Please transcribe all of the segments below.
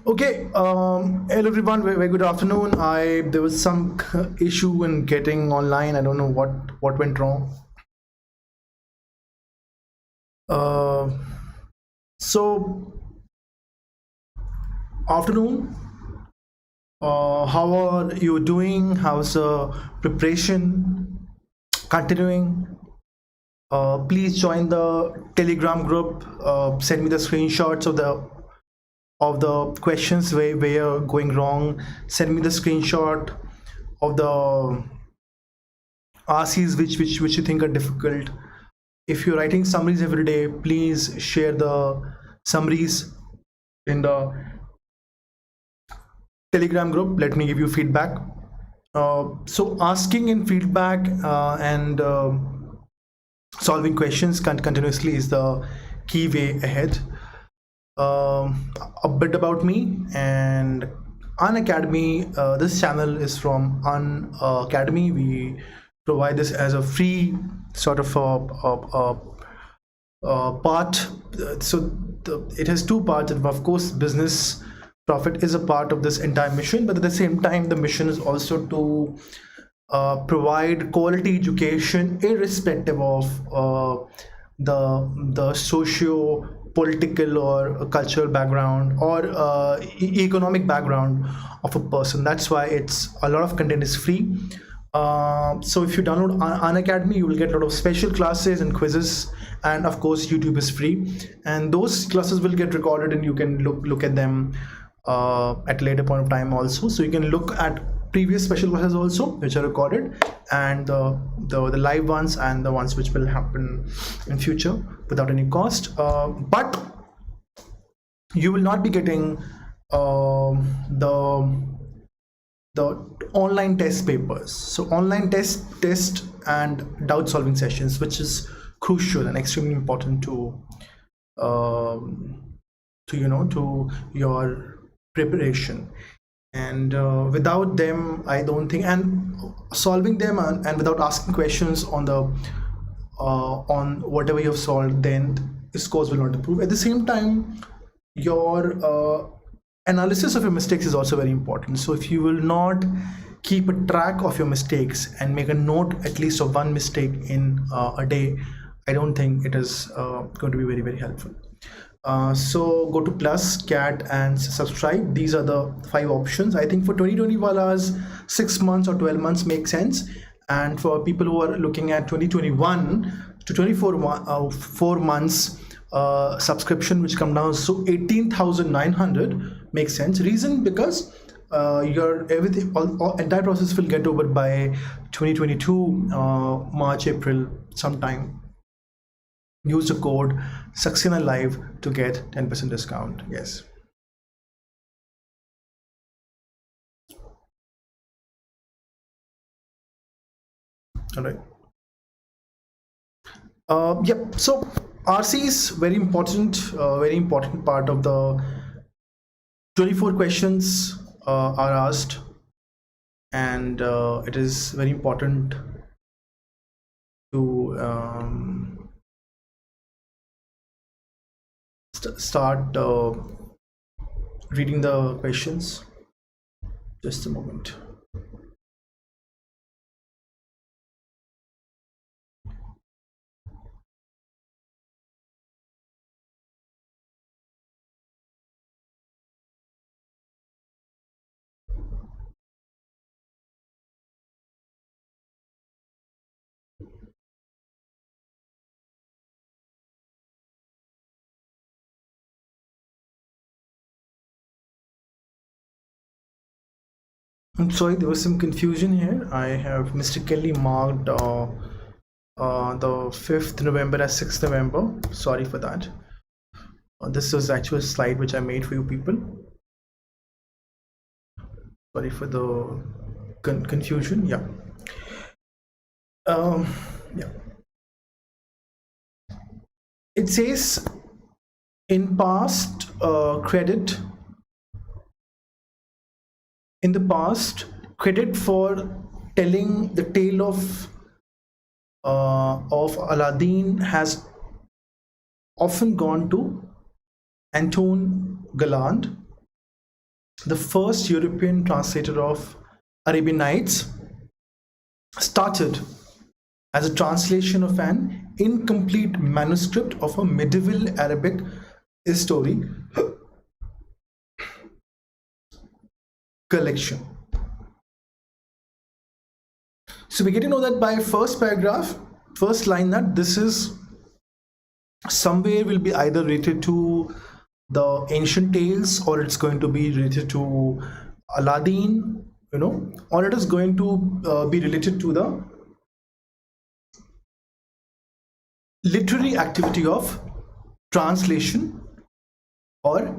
Okay, hello everyone. Very good afternoon. There was some issue in getting online. I don't know what went wrong. Uh, so afternoon. How are you doing? How's preparation continuing? Please join the Telegram group. Send me the screenshots of the questions where you're going wrong. Send me the screenshot of the RCs which you think are difficult. If you're writing summaries every day, please share the summaries in the Telegram group. Let me give you feedback. So asking in feedback and solving questions continuously is the key way ahead. A bit about me and Unacademy. This channel is from Unacademy. We provide this as a free sort of part. It has two parts. And of course, business profit is a part of this entire mission, but at the same time, the mission is also to provide quality education irrespective of the socio political or cultural background or economic background of a person. That's why it's a lot of content is free. So if you download Unacademy, you will get a lot of special classes and quizzes, and of course YouTube is free, and those classes will get recorded and you can look at them at a later point of time also. So you can look at previous special classes also which are recorded, and the live ones and the ones which will happen in future without any cost, but you will not be getting the online test papers. So online test and doubt solving sessions, which is crucial and extremely important to your preparation. And without them, I don't think, and solving them and without asking questions on whatever you have solved, then the scores will not improve. At the same time, your analysis of your mistakes is also very important. So if you will not keep a track of your mistakes and make a note at least of one mistake in a day, I don't think it is going to be very helpful. So go to plus, cat, and subscribe. These are the 5 options. I think for 2020 walas, 6 months or 12 months make sense, and for people who are looking at 2021 to 4 months subscription, which come down so 18,900 makes sense. Reason because your everything entire process will get over by 2022 March, April sometime. Use the code Saxena Live to get 10% discount. Yes. All right. Yep. So RC is very important part of the 24 questions are asked, and it is very important to start reading the questions. Just a moment. I'm sorry, there was some confusion here. I have mistakenly marked the 5th November as 6th November. Sorry for that. This was actually a slide which I made for you people. Sorry for the confusion. Yeah. Yeah. It says in past credit. In the past, credit for telling the tale of Aladdin has often gone to Anton Galland, the first European translator of Arabian Nights, started as a translation of an incomplete manuscript of a medieval Arabic story collection. So we get to know that by first paragraph, first line, that this is somewhere will be either related to the ancient tales, or it's going to be related to Aladdin, or it is going to be related to the literary activity of translation, or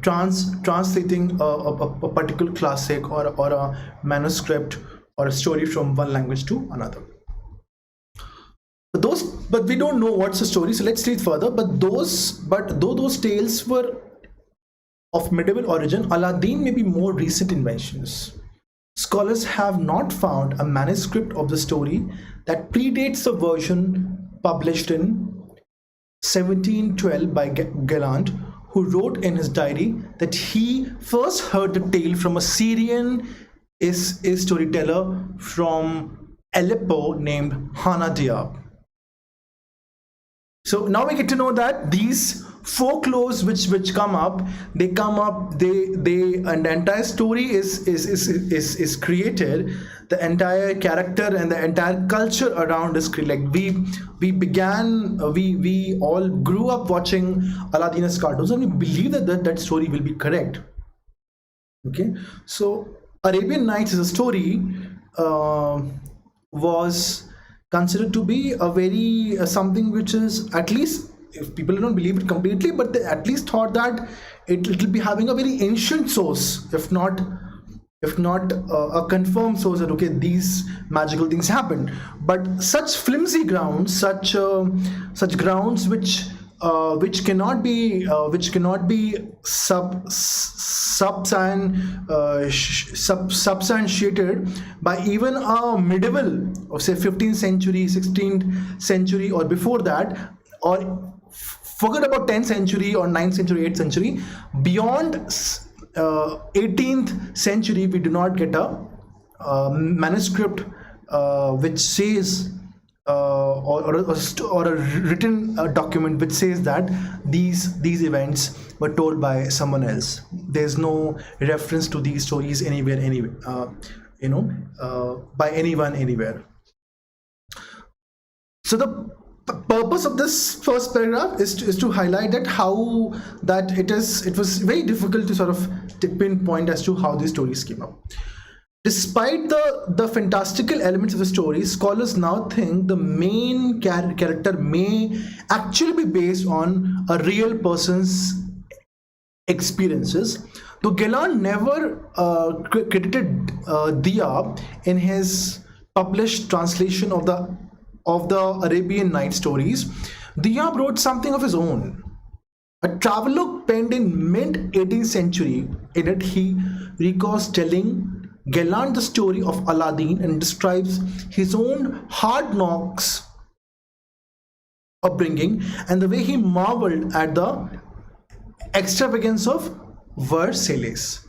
translating a particular classic or a manuscript or a story from one language to another. But we don't know what's the story, so let's read further. But though those tales were of medieval origin, Aladdin may be more recent inventions. Scholars have not found a manuscript of the story that predates the version published in 1712 by Galland, who wrote in his diary that he first heard the tale from a Syrian storyteller from Aleppo named Hana Diab. So now we get to know that these folklores which come up, and the entire story is created, the entire character and the entire culture around is created. Like we all grew up watching Aladdin's cartoons, and we believe that story will be correct. Okay, so Arabian Nights is a story was considered to be a very something which is, at least if people don't believe it completely, but they at least thought that it will be having a very ancient source, if not a confirmed source that okay, these magical things happened. But such flimsy grounds, such grounds which cannot be substantiated by even a medieval, or say 15th century, 16th century, or before that, or forget about 10th century or 9th century, 8th century, beyond 18th century, we do not get a manuscript which says or a written document which says that these events were told by someone else. There's no reference to these stories anywhere, by anyone anywhere. So the purpose of this first paragraph is to highlight that it was very difficult to sort of pinpoint as to how these stories came up. Despite the fantastical elements of the story, scholars now think the main character may actually be based on a real person's experiences. Though Galland never credited Diab in his published translation of the Arabian Nights stories, Diab wrote something of his own. A travelogue penned in mid-18th century. In it, he recalls telling Galland the story of Aladdin and describes his own hard knocks upbringing and the way he marveled at the extravagance of Versailles.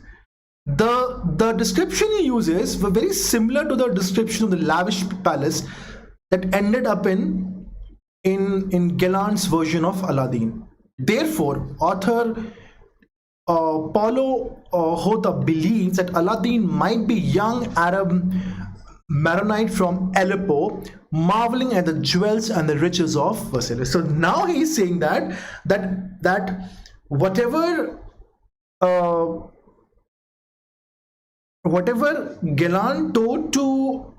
The description he uses were very similar to the description of the lavish palace that ended up in Galland's version of Aladdin. Therefore, author Paulo Hota believes that Aladdin might be young Arab Maronite from Aleppo, marveling at the jewels and the riches of Versailles. So now he's saying that whatever Galland told to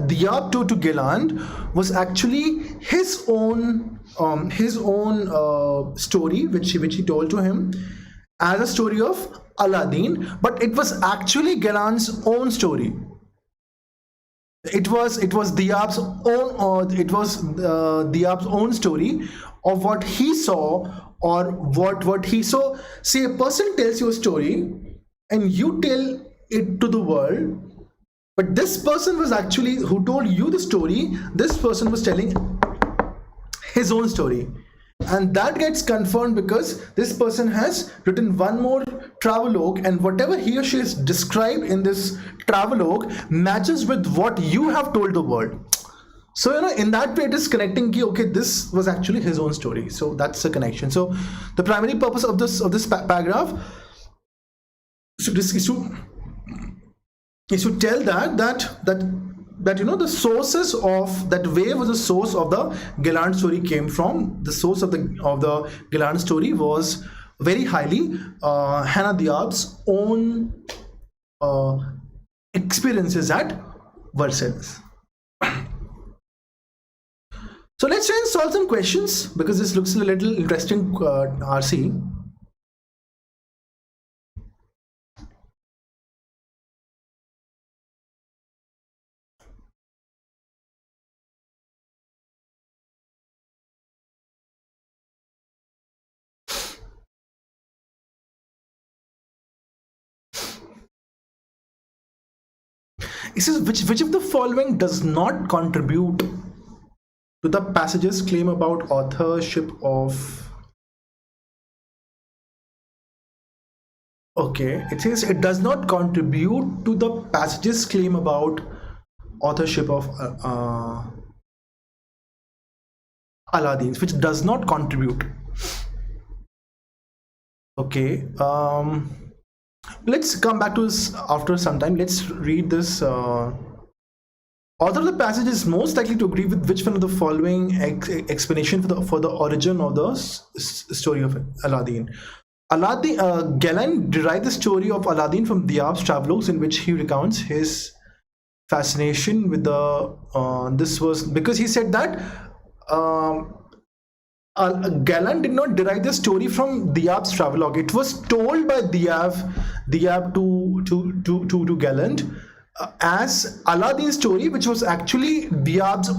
Diab to Galland was actually his own story which he told to him as a story of Aladdin, but it was actually Galland's own story. It was Diab's own story of what he saw, or what he saw. See, a person tells you a story and you tell it to the world, but this person was actually, who told you the story, this person was telling his own story. And that gets confirmed because this person has written one more travelogue, and whatever he or she has described in this travelogue matches with what you have told the world. So in that way it is connecting ki, okay, this was actually his own story. So that's the connection. So the primary purpose of this paragraph is to tell that the sources of that, where was the source of the Galland story came from. The source of the Galland story was very highly Hannah Diab's own experiences at Versailles. So let's try and solve some questions, because this looks a little interesting, RC. It says, which of the following does not contribute to the passage's claim about authorship of... Okay, it says it does not contribute to the passage's claim about authorship of Aladdin's, which does not contribute. Okay, let's come back to this after some time. Let's read this. Author of the passage is most likely to agree with which one of the following explanation for the origin of the story of Aladdin. Galland derived the story of Aladdin from Diab's travelogues, in which he recounts his fascination with the this was because he said that Galland did not derive the story from Diab's travelogue. It was told by Diab to Galland as Aladdin's story, which was actually Diab's,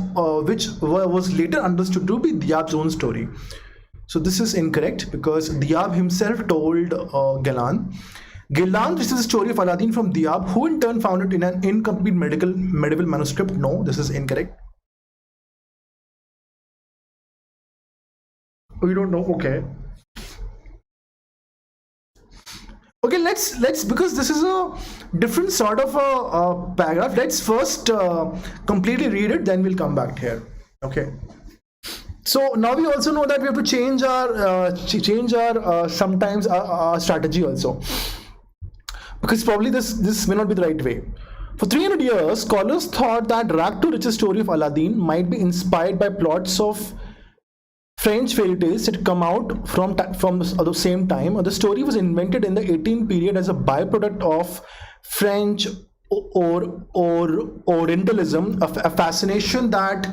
which was later understood to be Diab's own story. So this is incorrect, because Diab himself told Galland. Galland received the story of Aladdin from Diab, who in turn found it in an incomplete medieval manuscript. No, this is incorrect. We don't know. Okay. Okay, let's because this is a different sort of a paragraph. Let's first completely read it, then we'll come back here. Okay. So now we also know that we have to change our sometimes our strategy also, because probably this may not be the right way. For 300 years, scholars thought that rag to riches story of Aladdin might be inspired by plots of French fairy tales that come out from the same time. The story was invented in the 18th period as a byproduct of French or Orientalism, a fascination that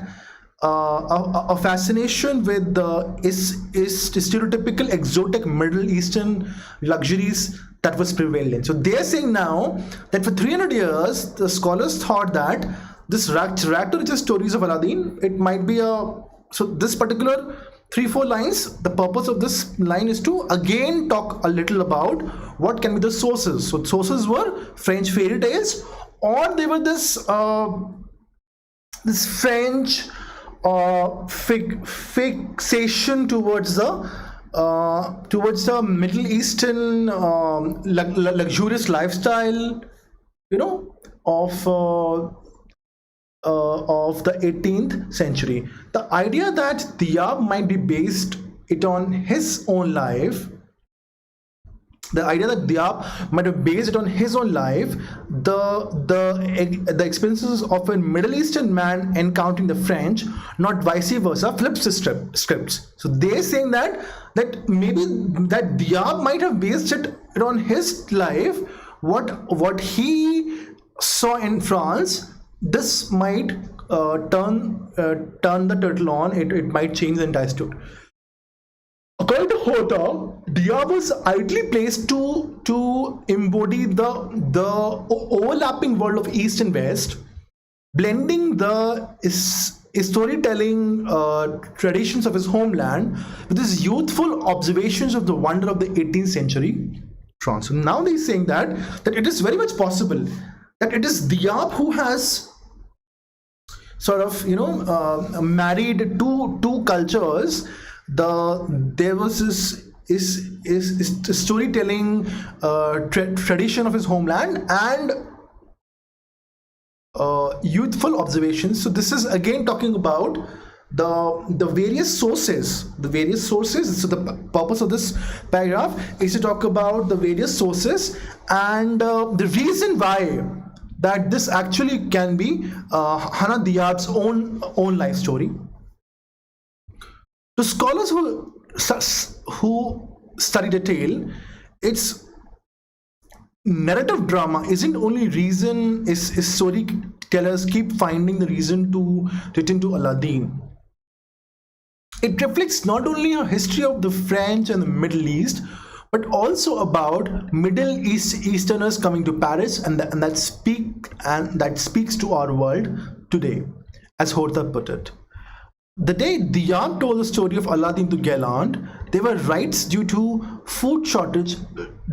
a fascination with the stereotypical exotic Middle Eastern luxuries that was prevalent. So they're saying now that for 300 years, the scholars thought that this rag to riches stories of Aladdin, it might be so this particular 3-4 lines, the purpose of this line is to again talk a little about what can be the sources. So sources were French fairy tales, or they were this French fixation towards the Middle Eastern luxurious lifestyle, of the 18th century. The idea that Diab might be based it on his own life, the experiences of a Middle Eastern man encountering the French, not vice versa, flips the scripts. So they're saying that maybe that Diab might have based it on his life, what he saw in France. This might turn the turtle on. It might change the entire story. According to Hota, Diab was ideally placed to embody the overlapping world of East and West, blending the storytelling traditions of his homeland with his youthful observations of the wonder of the 18th century France. So now they're saying that it is very much possible that it is Diab who has sort of married two cultures, there was this is storytelling tradition of his homeland and youthful observations. So this is again talking about the various sources. So the purpose of this paragraph is to talk about the various sources and the reason why that this actually can be Hannah Diab's own life story. To scholars who study the tale, its narrative drama isn't only reason is storytellers keep finding the reason to return to Aladdin. It reflects not only a history of the French and the Middle East, but also about Middle Easterners coming to Paris, and that speaks to our world today, as Horta put it. The day Diab told the story of Aladdin to Galland, there were riots due to food shortage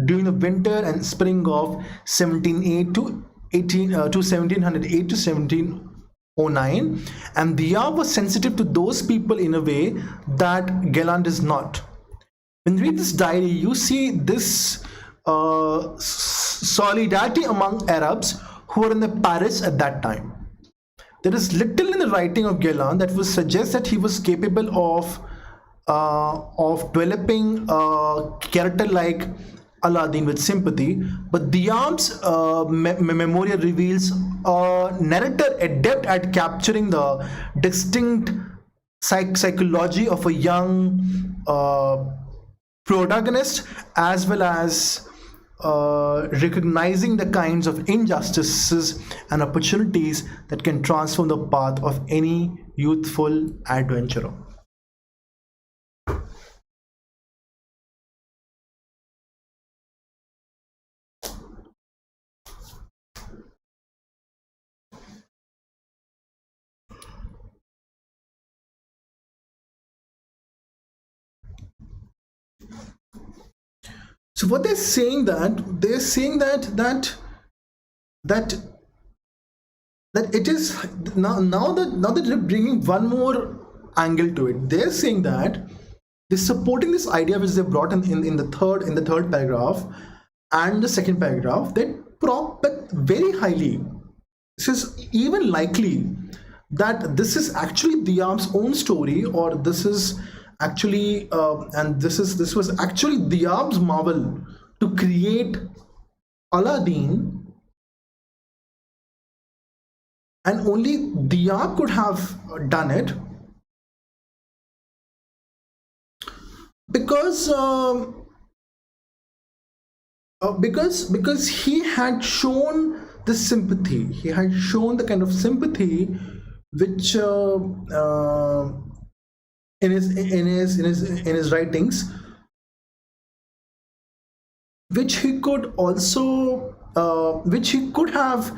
during the winter and spring of 1708 to 1708 to 1709, and Diab was sensitive to those people in a way that Galland is not. When you read this diary, you see this solidarity among Arabs who were in the Paris at that time. There is little in the writing of Galland that would suggest that he was capable of developing a character like Aladdin with sympathy, but Diab's memorial reveals a narrator adept at capturing the distinct psychology of a young protagonist, as well as recognizing the kinds of injustices and opportunities that can transform the path of any youthful adventurer. So what they're saying that it is now that they're bringing one more angle to it. They're saying that they're supporting this idea which they brought in the third paragraph and the second paragraph, that but very highly this is even likely that this is actually Diab's own story, or this is actually this was actually Diab's marvel to create Aladdin, and only Diab could have done it because he had shown the sympathy. He had shown the kind of sympathy which in his writings, which he could also which he could have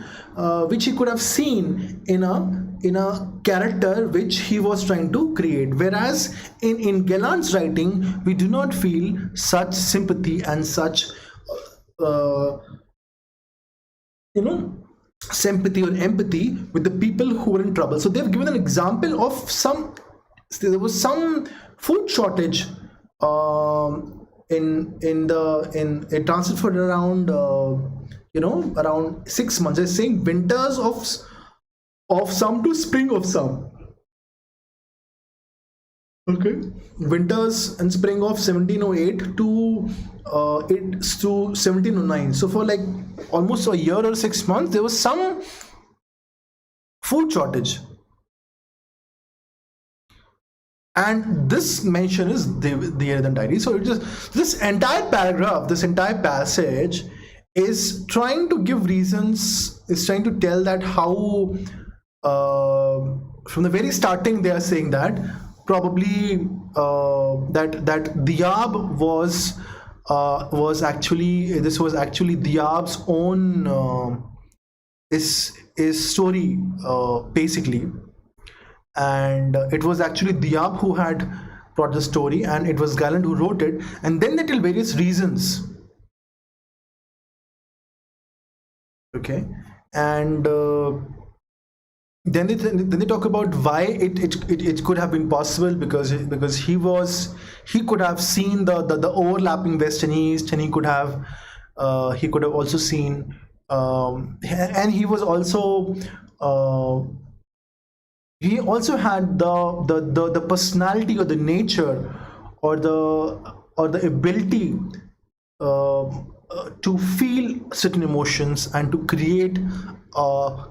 seen in a character which he was trying to create. Whereas in Galland's writing, we do not feel such sympathy and such sympathy or empathy with the people who were in trouble. So they've given an example of there was some food shortage it transferred for around around 6 months. They're saying winters of some to spring of some. Okay, winters and spring of 1708 to 1709. So for like almost a year or 6 months, there was some food shortage. And this mention is there in the diary. So it just, this entire paragraph, this entire passage is trying to give reasons, is trying to tell that how from the very starting they are saying that probably that Diab was actually, this was actually Diab's own is story basically. And it was actually Diab who had brought the story, and it was Galland who wrote it, and then they tell various reasons. Okay, and then they talk about why it could have been possible, because he could have seen the overlapping west and east, and he could have also seen, and he was also he also had the personality or the nature or the ability to feel certain emotions and to create a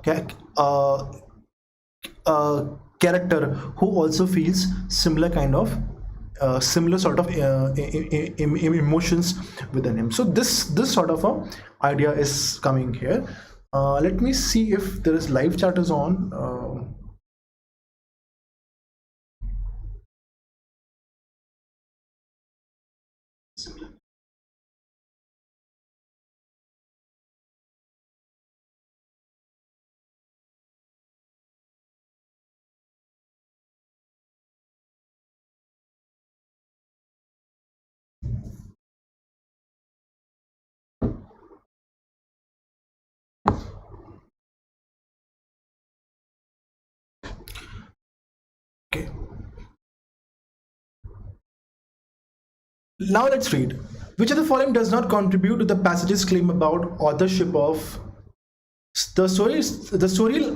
character who also feels similar kind of similar sort of emotions within him. So this sort of a idea is coming here. Let me see if there is live chat is on. Okay. Now let's read. Which of the following does not contribute to the passage's claim about authorship of the story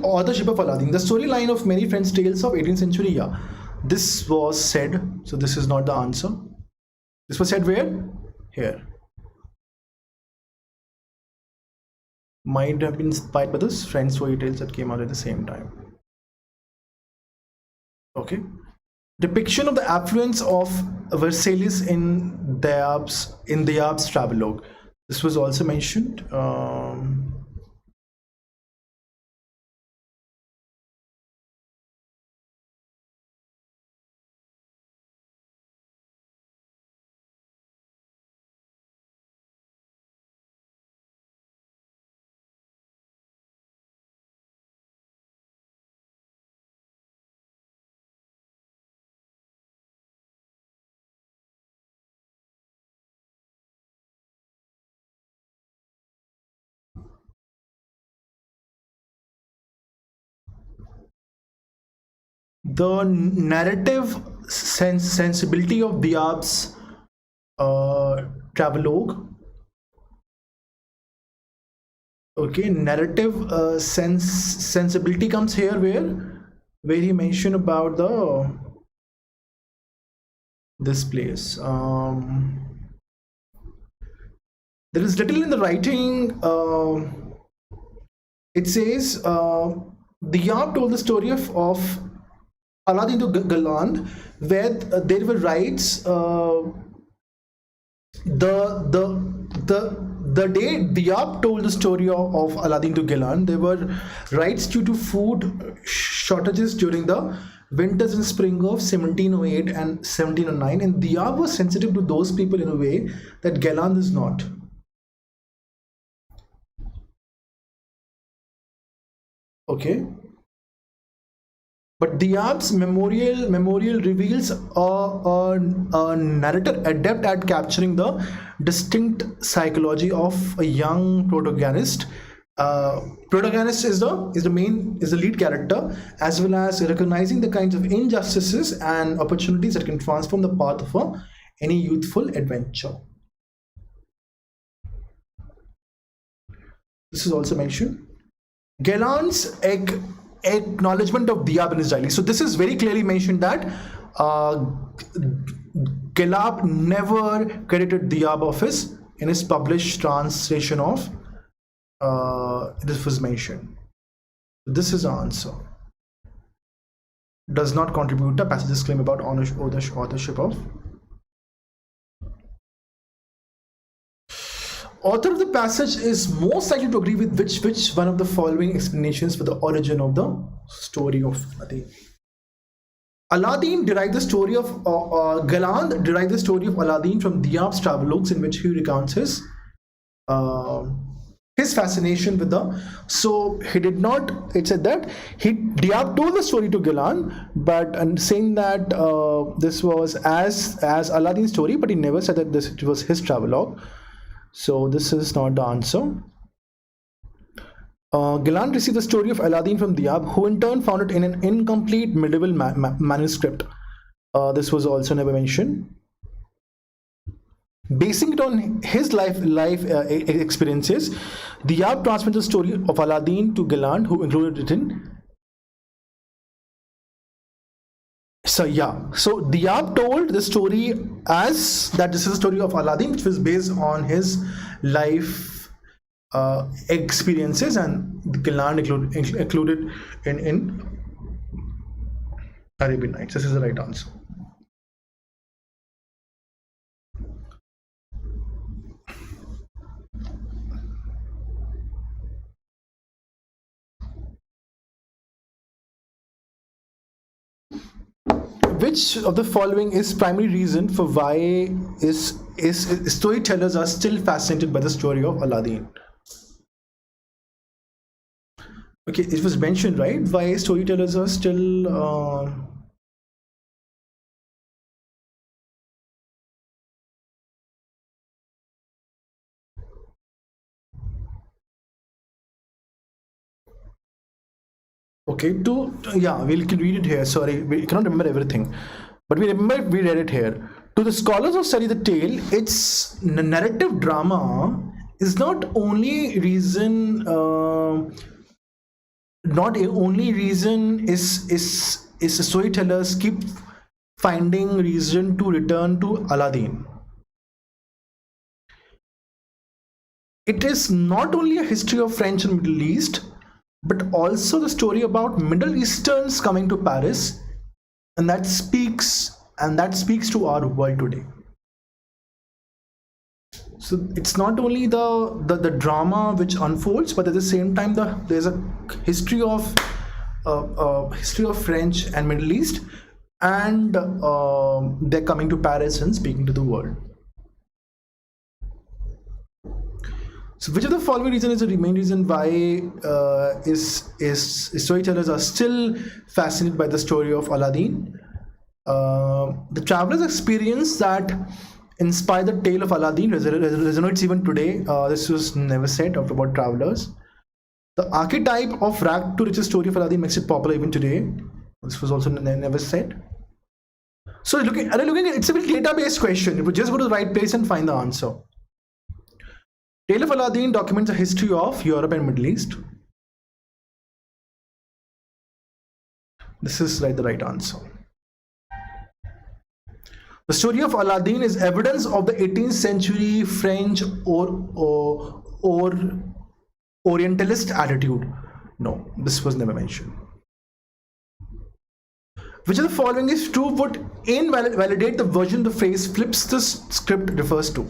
authorship of Aladdin? The storyline of many French tales of 18th century. Yeah, this was said. So this is not the answer. This was said where? Here. Might have been inspired by those French story tales that came out at the same time. Okay. Depiction of the affluence of Versailles in Diab's travelogue. This was also mentioned. The narrative sensibility of Diab's travelogue. Okay, narrative sensibility comes here where he mentioned about this place. There is little in the writing. It says Diab told the story of Aladdin to Galand, where there were rights. The day Diab told the story of Aladdin to Galand, there were riots due to food shortages during the winters and spring of 1708 and 1709, and Diab was sensitive to those people in a way that Galand is not. Okay. But Diab's memorial reveals a narrator adept at capturing the distinct psychology of a young protagonist. Protagonist is the lead character, as well as recognizing the kinds of injustices and opportunities that can transform the path of any youthful adventure. This is also mentioned. Galand's acknowledgement of Diab in his diary. So this is very clearly mentioned that Galab never credited Diab of in his published translation of this was mentioned. This is the answer. Does not contribute to passage's claim about authorship of. Author of the passage is most likely to agree with which one of the following explanations for the origin of the story of Aladdin. Aladdin derived the story of Galand derived the story of Aladdin from Diab's travelogues, in which he recounts his fascination with so he did not. It said that Diab told the story to Galand, but saying that this was as Aladdin's story, but he never said that it was his travelogue. So this is not the answer. Gilland received the story of Aladdin from Diab, who in turn found it in an incomplete medieval manuscript. This was also never mentioned. Basing it on his life experiences, Diab transmitted the story of Aladdin to Gilland, who included it in. So Diab told the story as that this is a story of Aladdin, which was based on his life experiences, and Gilland included in Arabian Nights. This is the right answer. Which of the following is primary reason for why is storytellers are still fascinated by the story of Aladdin? Okay, it was mentioned, right? Why storytellers are still okay, yeah, we can read it here. Sorry, we cannot remember everything, but we remember we read it here. To the scholars who study the tale, its narrative drama is not only reason. Not only reason is storytellers keep finding reason to return to Aladdin. It is not only a history of French and Middle East, but also the story about Middle Easterns coming to Paris, and that speaks to our world today. So it's not only the drama which unfolds, but at the same time there's a history of French and Middle East, and they're coming to Paris and speaking to the world. So which of the following reason is the main reason why storytellers are still fascinated by the story of Aladdin? The traveler's experience that inspired the tale of Aladdin resonates even today. This was never said about travelers. The archetype of rag to riches story of Aladdin makes it popular even today. This was also never said. So it's a data-based question. You would just go to the right place and find the answer. Tale of Aladdin documents a history of Europe and Middle East. This is the right answer. The story of Aladdin is evidence of the 18th century French or Orientalist attitude. No, this was never mentioned. Which of the following is true would invalidate the version the phrase flips the script refers to?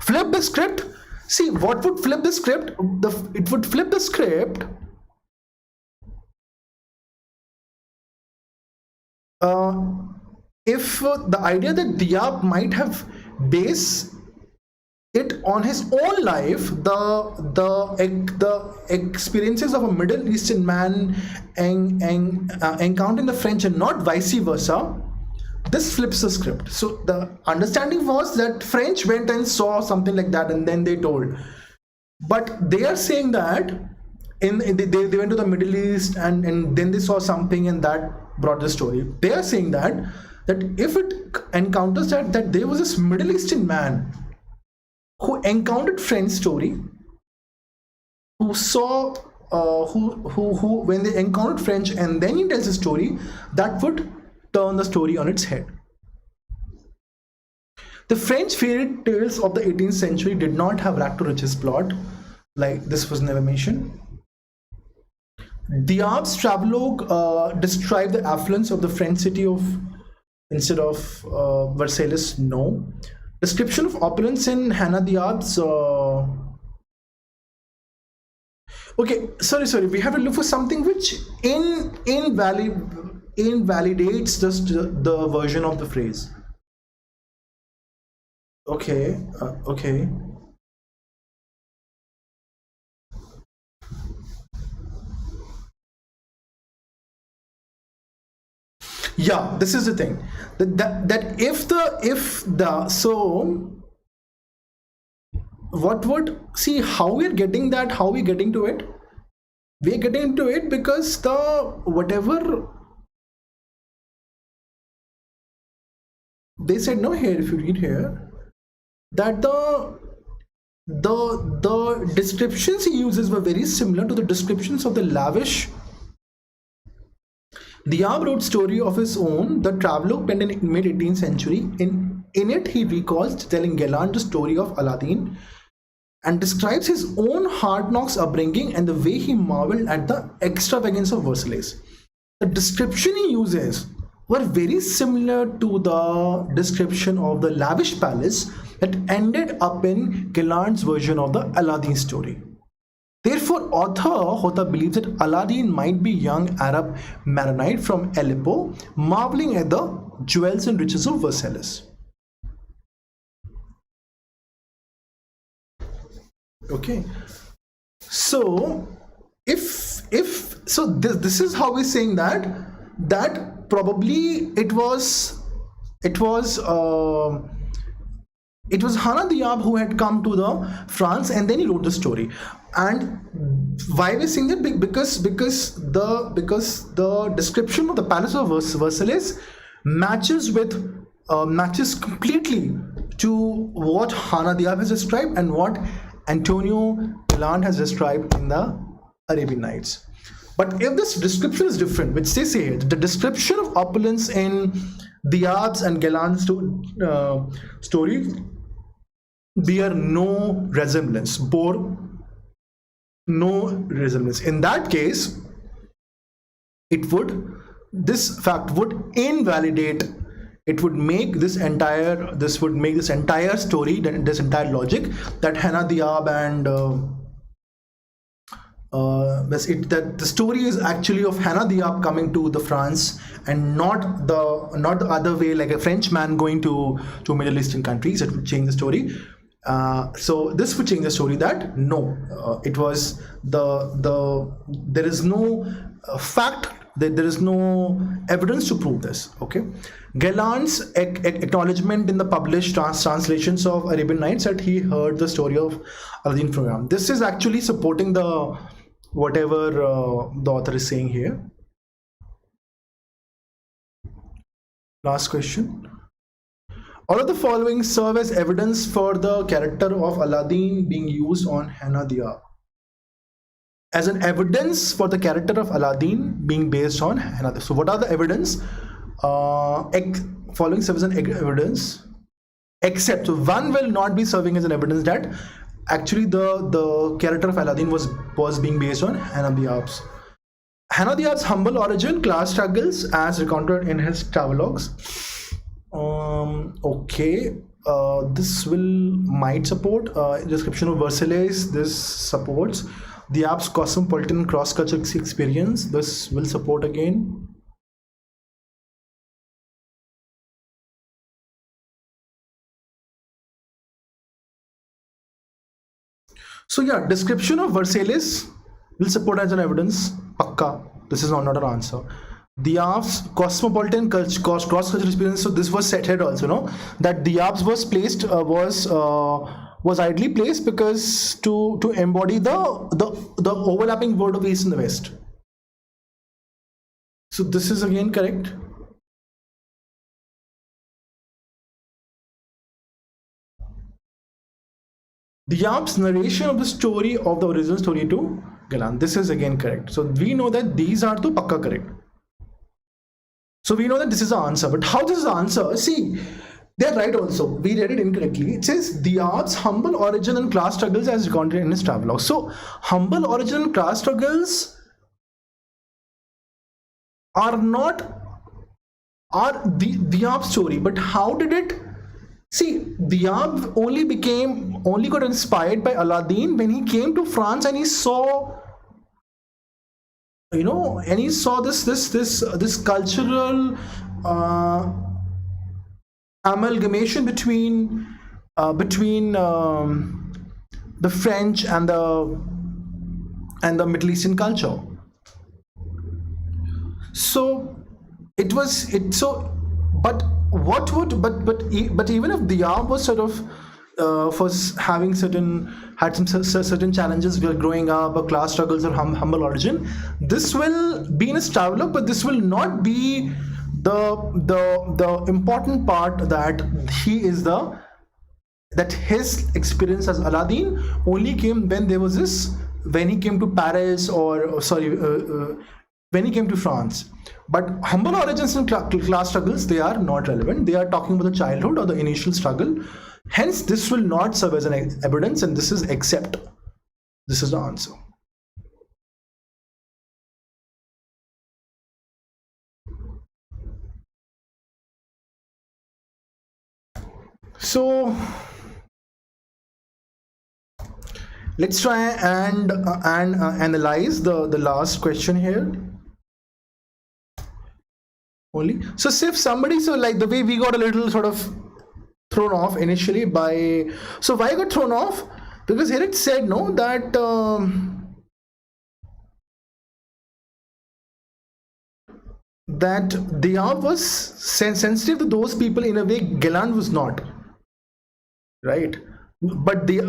Flip the script? See, what would flip the script? It would flip the script if the idea that Diab might have based it on his own life, the experiences of a Middle Eastern man encountering the French and not vice versa, this flips the script. So the understanding was that French went and saw something like that and then they told. But they are saying that they went to the Middle East and then they saw something and that brought the story. They are saying that if it encounters that there was this Middle Eastern man who encountered French story, who saw who when they encountered French and then he tells a story, that would turn the story on its head. The French fairy tales of the 18th century did not have rag to riches plot, like this was never mentioned. Diab's travelogue described the affluence of the French city of instead of Versailles. No. Description of opulence in Hannah Diab's okay, sorry, we have to look for something which invalidates the version of the phrase. Okay, okay. Yeah, this is the thing that if the so what would see how we're getting that, how we getting to it. We're getting into it because the whatever they said, no, here, if you read here, that the descriptions he uses were very similar to the descriptions of the lavish. Diab wrote story of his own, The Travelogue, penned in mid-18th century. In it, he recalls telling Galland the story of Aladdin and describes his own hard knocks upbringing and the way he marveled at the extravagance of Versailles. The description he uses were very similar to the description of the lavish palace that ended up in Galland's version of the Aladdin story. Therefore, author Hota believes that Aladdin might be young Arab Maronite from Aleppo, marveling at the jewels and riches of Versailles. Okay, so this is how we're saying that probably it was Hana Diab who had come to the France and then he wrote the story. And why we're saying that? Because the description of the palace of Versailles matches completely to what Hana Diab has described and what Antonio Galland has described in the Arabian Nights. But if this description is different, which they say here, the description of opulence in Diab's and Galland's story bear no resemblance, In that case, this fact would invalidate. It would make this entire story, this entire logic, that Hana Diab and that the story is actually of Hana Diab coming to the France and not the other way, like a French man going to Middle Eastern countries. It would change the story. So this would change the story that no, it was there is no fact, there is no evidence to prove this. Okay, Galland's acknowledgement in the published translations of Arabian Nights that he heard the story of Aladdin from him. This is actually supporting the whatever the author is saying here. Last question. All of the following serve as evidence for the character of Aladdin being used on Hana Diab. As an evidence for the character of Aladdin being based on Hana Diab. So what are the evidence? Following serves as an evidence, except so one will not be serving as an evidence that actually the character of Aladdin was being based on Hana Diab's. Hana Diab's humble origin, class struggles as recounted in his travelogues. Okay, this might support description of Versailles. This supports Diab's cosmopolitan cross-cultural experience. This will support again. So yeah, description of Versailles will support as an evidence. Pakka. This is not an answer. Diab's cosmopolitan cross-cultural experience. So this was said here also, no? That Diab's was placed was ideally placed because to embody the overlapping world of East and the West. So this is again correct. Diab's narration of the story of the original story to Galland. This is again correct. So we know that these are to pakka correct. So we know that this is the answer. But how this is the answer? See, they're right also. We read it incorrectly. It says Diab's humble origin and class struggles as recounted in his travelogue. So humble origin and class struggles are the Diab's story. But how did it? See, Diab only got inspired by Aladdin when he came to France and he saw, this cultural amalgamation between the French and the Middle Eastern culture. So but even if Diab was sort of having had some certain challenges while growing up, or class struggles, or humble origin. This will be in his travelogue, but this will not be the important part, that his experience as Aladdin only came when he came to Paris, when he came to France. But humble origins and class struggles, they are not relevant. They are talking about the childhood or the initial struggle. Hence, this will not serve as an evidence, and this is except. This is the answer. So let's try and analyze the last question here. Only so if somebody, so like the way we got a little sort of thrown off initially by, so why I got thrown off, because here it said no, that that Diab was sensitive to those people in a way Galland was not, right? But the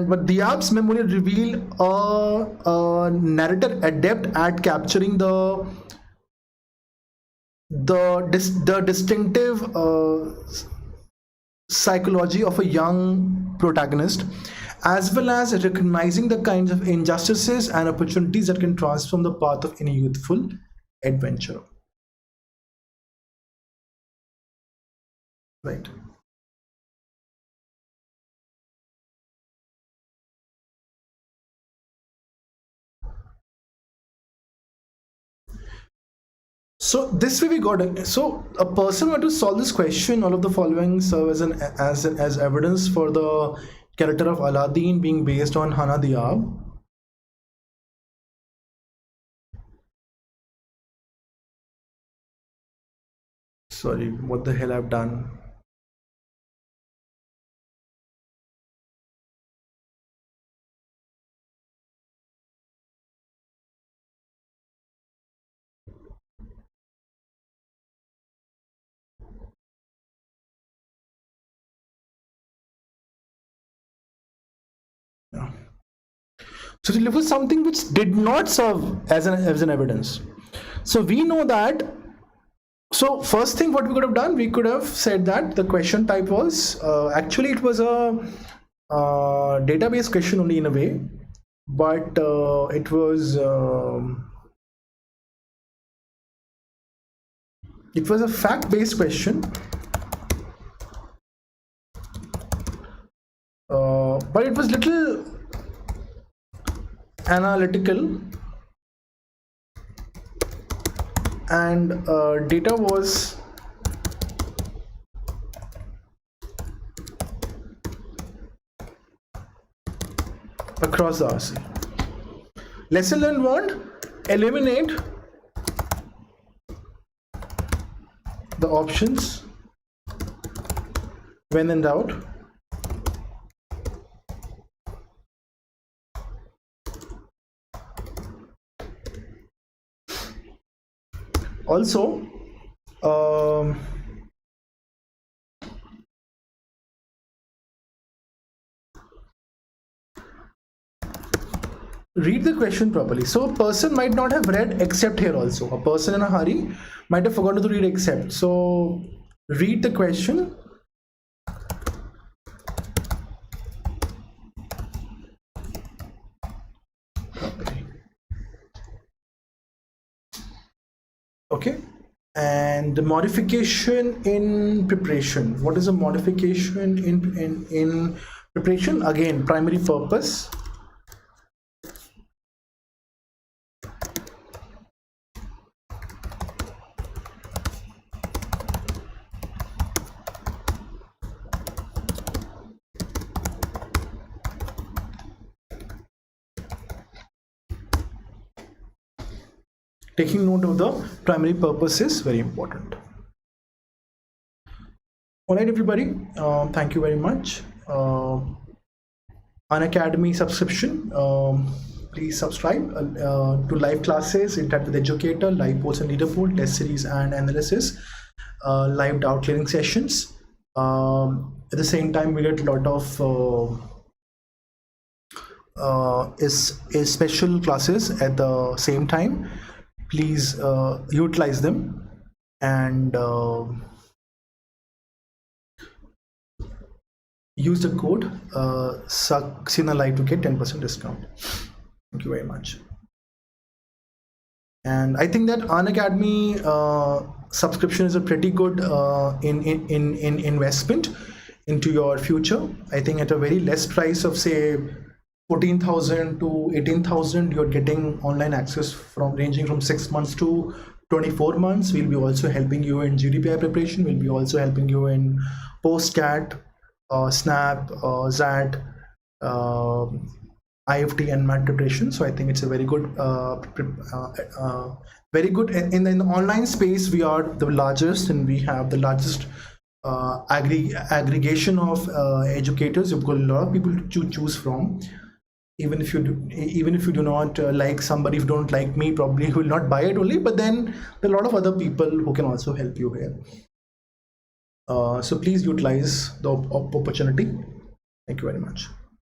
but Diab's memory reveal a narrator adept at capturing the distinctive psychology of a young protagonist, as well as recognizing the kinds of injustices and opportunities that can transform the path of any youthful adventurer. Right. So this way we got it. So a person were to solve this question, all of the following serve as evidence for the character of Aladdin being based on Hana Diab. Sorry, what the hell I've done? Yeah. So to look for something which did not serve as an evidence. So we know that. So first thing, what we could have done, we could have said that the question type was actually it was a database question only in a way, but it was a fact-based question, but it was little analytical, and data was across the RC. Lesson learned one: eliminate the options when in doubt. Also, read the question properly. So a person might not have read except here also. A person in a hurry might have forgotten to read except. So read the question. Okay, and the modification in preparation. What is a modification in preparation? Again, primary purpose. Taking note of the primary purpose is very important. All right, everybody. Thank you very much. Unacademy subscription. Please subscribe to live classes, interact with the educator, live polls and leaderboard, test series and analysis, live doubt clearing sessions. at the same time, we get a lot of is special classes at the same time. Please utilize them and use the code Saxena Live to get 10% discount. Thank you very much. And I think that Unacademy subscription is a pretty good in investment into your future. I think at a very less price of say 14,000 to 18,000, you're getting online access from ranging from 6 months to 24 months. We'll be also helping you in GDPR preparation. We'll be also helping you in post-CAT, SNAP, ZAT, IFT and MAT preparation. So I think it's a very good, in the online space. We are the largest, and we have the largest aggregation of educators. You've got a lot of people to choose from. Even if you do not like somebody, if you don't like me, probably you will not buy it only. But then there are a lot of other people who can also help you here. So please utilize the opportunity. Thank you very much.